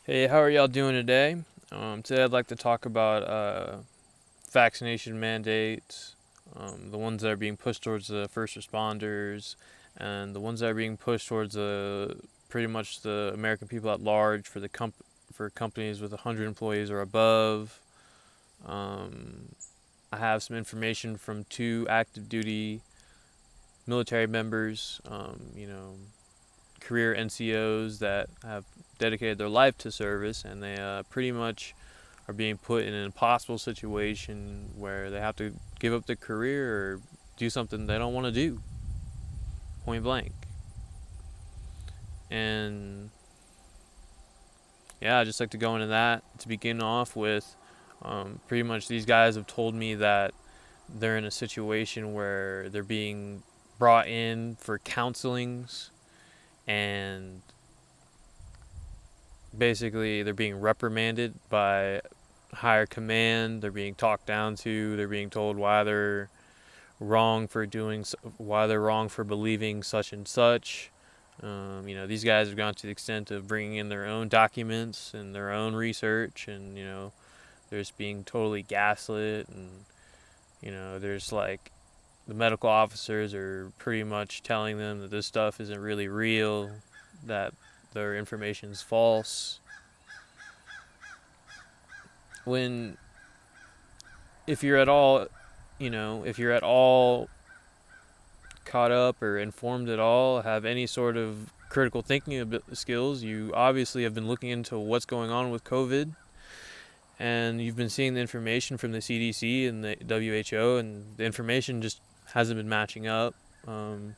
Hey, how are y'all doing today? Today I'd like to talk about vaccination mandates, the ones that are being pushed towards the first responders, and the ones that are being pushed towards pretty much the American people at large for companies with 100 employees or above. Um, I have some information from two active duty military members, career NCOs that have dedicated their life to service, and they pretty much are being put in an impossible situation where they have to give up their career or do something they don't want to do, point blank. And yeah, I'd just like to go into that to begin off with. Pretty much, these guys have told me that they're in a situation where they're being brought in for counselings, and basically they're being reprimanded by higher command. They're being talked down to. They're being told why they're wrong for believing such and such. These guys have gone to the extent of bringing in their own documents and their own research, and they're just being totally gaslit, and there's like the medical officers are pretty much telling them that this stuff isn't really real, that their information's false. When if you're at all, if you're at all caught up or informed at all, have any sort of critical thinking skills, you obviously have been looking into what's going on with COVID, and you've been seeing the information from the CDC and the WHO, and the information just hasn't been matching up. The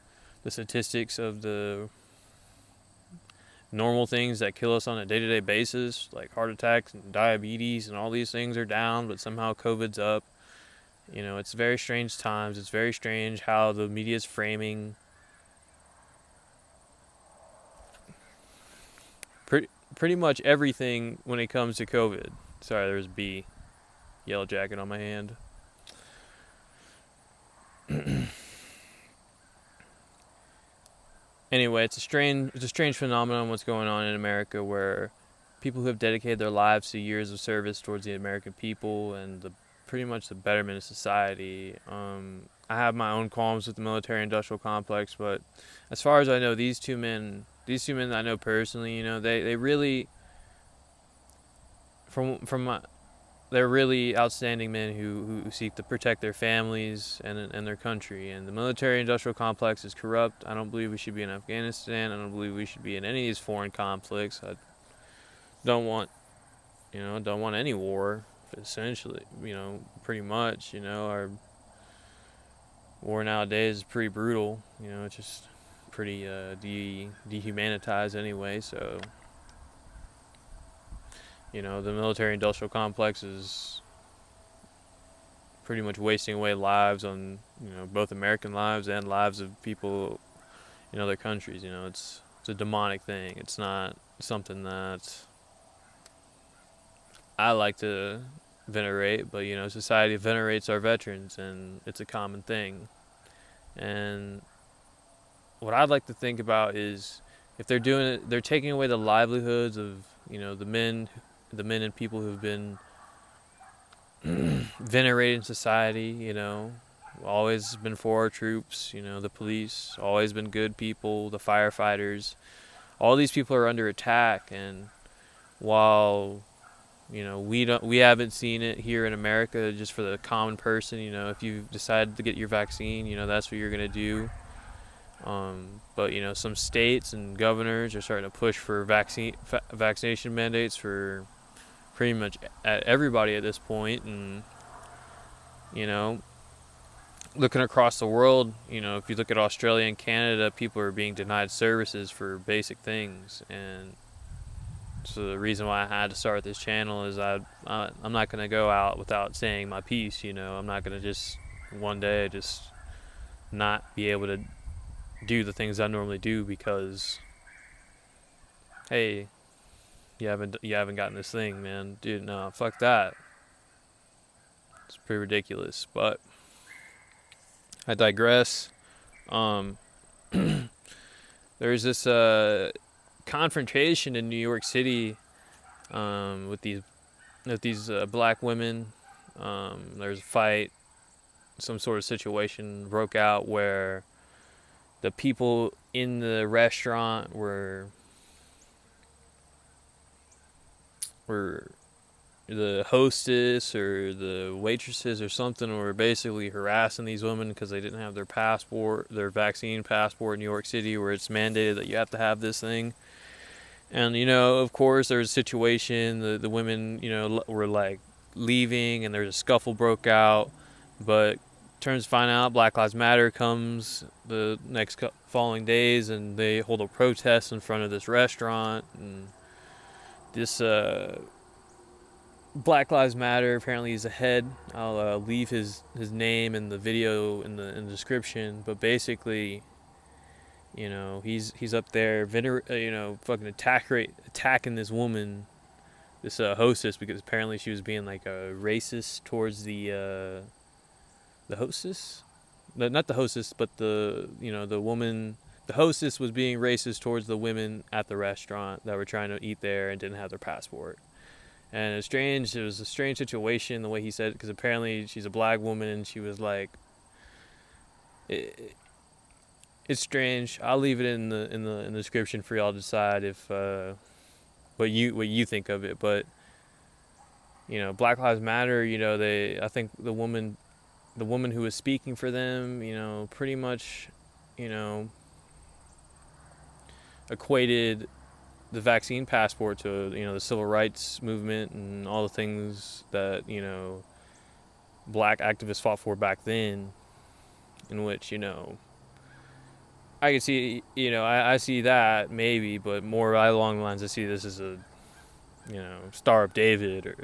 statistics of the normal things that kill us on a day-to-day basis, like heart attacks and diabetes and all these things, are down, but somehow COVID's up. It's very strange times. It's very strange how the media is framing pretty much everything when it comes to COVID. Sorry, there's a bee. Yellow jacket on my hand. Anyway, it's a strange phenomenon what's going on in America, where people who have dedicated their lives to years of service towards the American people and pretty much the betterment of society. I have my own qualms with the military-industrial complex, but as far as I know, these two men that I know personally, they really, they're really outstanding men who seek to protect their families and their country. And the military-industrial complex is corrupt. I don't believe we should be in Afghanistan. I don't believe we should be in any of these foreign conflicts. I don't want, don't want any war. Essentially, pretty much, our war nowadays is pretty brutal. It's just pretty dehumanitized anyway. So, the military-industrial complex is pretty much wasting away lives on both American lives and lives of people in other countries. It's a demonic thing. It's not something that I like to venerate, but society venerates our veterans, and it's a common thing. And what I'd like to think about is, if they're doing it, they're taking away the livelihoods of the men and people who've been venerated in society. Always been for our troops. The police always been good people. The firefighters, all these people are under attack, and while we haven't seen it here in America, just for the common person, if you decide to get your vaccine, that's what you're gonna do. But some states and governors are starting to push for vaccination mandates for pretty much everybody at this point. And you know looking across the world, if you look at Australia and Canada, people are being denied services for basic things. And so the reason why I had to start this channel is I'm not going to go out without saying my piece. I'm not going to just one day just not be able to do the things I normally do because, hey, you haven't gotten this thing, man. Dude, no, fuck that. It's pretty ridiculous. But I digress. Um, there's this confrontation in New York City with these black women. There's a fight, some sort of situation broke out where the people in the restaurant were the hostess or the waitresses or something were basically harassing these women because they didn't have their vaccine passport in New York City, where it's mandated that you have to have this thing. And of course, there was a situation. The women, were like leaving, and there's a scuffle broke out. But turns to find out, Black Lives Matter comes the next following days, and they hold a protest in front of this restaurant. And this Black Lives Matter apparently is ahead. I'll leave his name in the video in the description. But basically, he's up there, fucking attacking this woman, this hostess, because apparently she was being like a racist towards the hostess, not the hostess, but the woman. The hostess was being racist towards the women at the restaurant that were trying to eat there and didn't have their passport. And it was a strange situation the way he said it, because apparently she's a black woman and she was like, it's strange. I'll leave it in the description for y'all to decide if what you think of it. But Black Lives Matter. I think the woman who was speaking for them, pretty much, equated the vaccine passport to the civil rights movement and all the things that black activists fought for back then, in which I can see, I see that maybe, but more along the lines, I see this as a, Star of David, or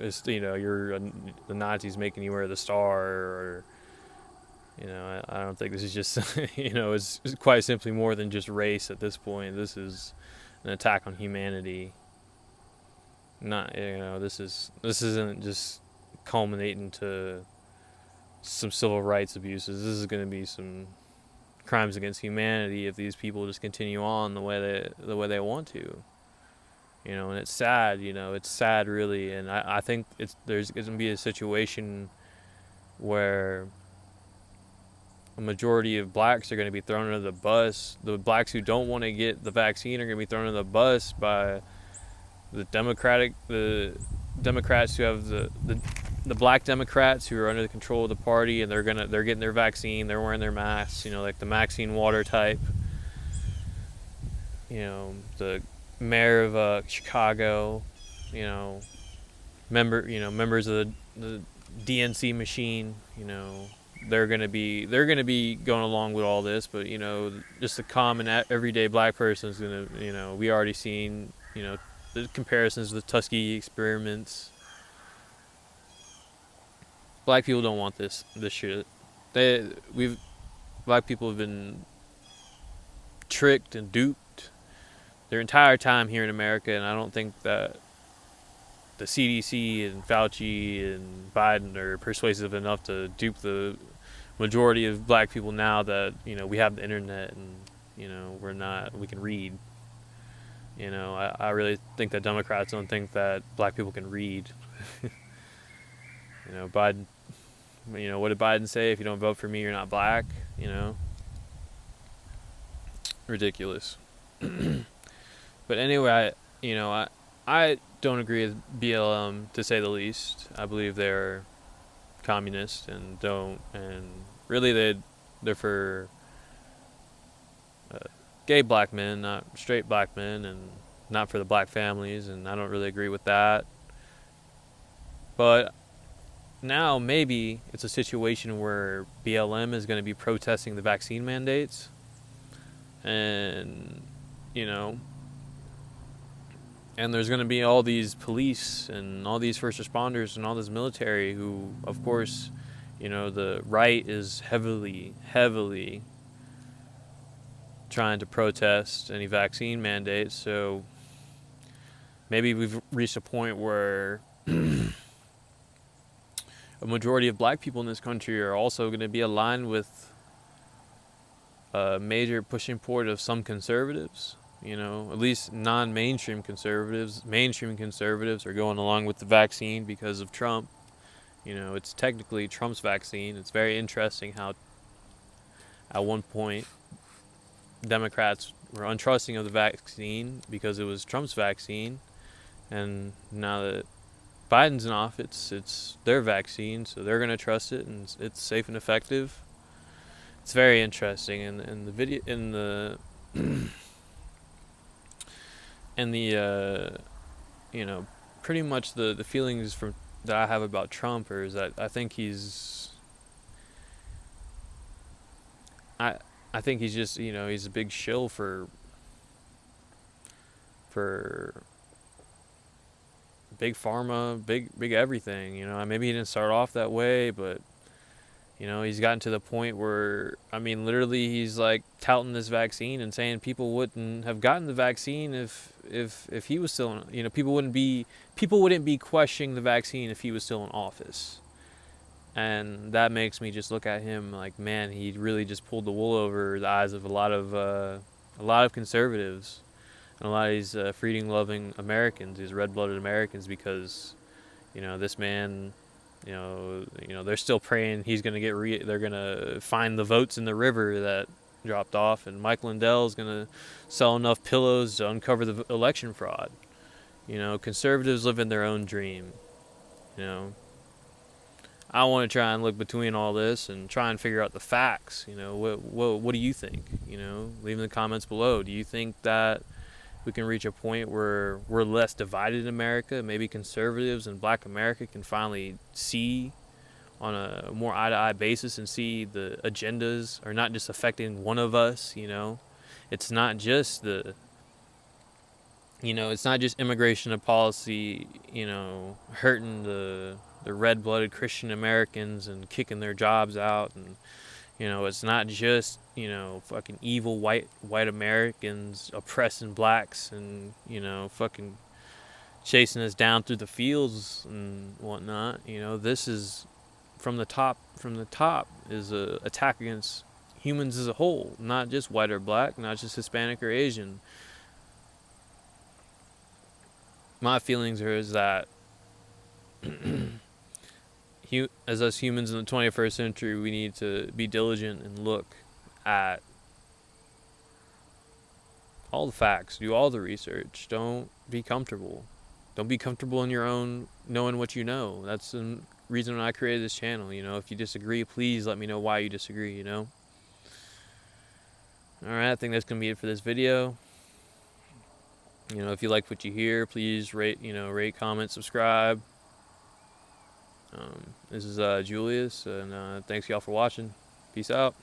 the Nazis making you wear the star, or, I don't think this is just, it's quite simply more than just race at this point. This is an attack on humanity. Not, this isn't just culminating to some civil rights abuses. This is going to be some crimes against humanity if these people just continue on the way they want to. And it's sad. It's sad, really. And I think there's going to be a situation where a majority of blacks are going to be thrown under the bus. The blacks who don't want to get the vaccine are going to be thrown under the bus by the Democrats who have the black Democrats who are under the control of the party, and they're getting their vaccine, they're wearing their masks, like the Maxine Water type. The mayor of Chicago, members of the DNC machine, they're gonna be going along with all this, but just the common everyday black person is gonna, we already seen, the comparisons with Tuskegee experiments. Black people don't want this shit. Black people have been tricked and duped their entire time here in America, and I don't think that the CDC and Fauci and Biden are persuasive enough to dupe the majority of black people now that we have the internet and we can read. I really think that Democrats don't think that black people can read. Biden, what did Biden say? If you don't vote for me, you're not black. Ridiculous. But anyway, I don't agree with BLM, to say the least. I believe they're communist and really they're for gay black men, not straight black men, and not for the black families, and I don't really agree with that. But now maybe it's a situation where BLM is going to be protesting the vaccine mandates, and and there's going to be all these police and all these first responders and all this military who, of course, the right is heavily trying to protest any vaccine mandates. So maybe we've reached a point where a majority of black people in this country are also going to be aligned with a major pushing forward of some conservatives. You know, at least non-mainstream conservatives. Mainstream conservatives are going along with the vaccine because of Trump. You know, it's technically Trump's vaccine. It's very interesting how at one point Democrats were untrusting of the vaccine because it was Trump's vaccine, and now that Biden's in office, it's their vaccine, so they're gonna trust it, and it's safe and effective. It's very interesting, and in the video, in the and the you know, pretty much the feelings from that I have about Trump is that I think I think he's just, you know, he's a big shill for big pharma, big everything. You know, maybe he didn't start off that way, but you know, he's gotten to the point where, I mean, literally, he's like touting this vaccine and saying people wouldn't have gotten the vaccine if he was still, you know, people wouldn't be questioning the vaccine if he was still in office. And that makes me just look at him like, man, he really just pulled the wool over the eyes of a lot of conservatives and a lot of these freedom-loving Americans, these red-blooded Americans, because, you know, this man, you know, they're still praying he's gonna they're gonna find the votes in the river that dropped off, and Mike Lindell's gonna sell enough pillows to uncover the election fraud. You know, conservatives live in their own dream. You know, I want to try and look between all this and try and figure out the facts. You know, what do you think? You know, leave in the comments below. Do you think that we can reach a point where we're less divided in America? Maybe conservatives and Black America can finally see on a more eye-to-eye basis and see the agendas are not just affecting one of us. You know, it's not just it's not just immigration and policy, you know, hurting the red-blooded Christian Americans and kicking their jobs out, and you know, it's not just, you know, fucking evil white Americans oppressing blacks and, you know, fucking chasing us down through the fields and whatnot. You know, this is from the top is a attack against humans as a whole, not just white or black, not just Hispanic or Asian. My feelings is that as us humans in the 21st century, we need to be diligent and look at all the facts, do all the research. Don't be comfortable. Don't be comfortable in your own knowing what you know. That's the reason I created this channel. You know, if you disagree, please let me know why you disagree, you know. Alright, I think that's going to be it for this video. You know, if you like what you hear, please rate, comment, subscribe. This is Julius, and thanks y'all for watching. Peace out.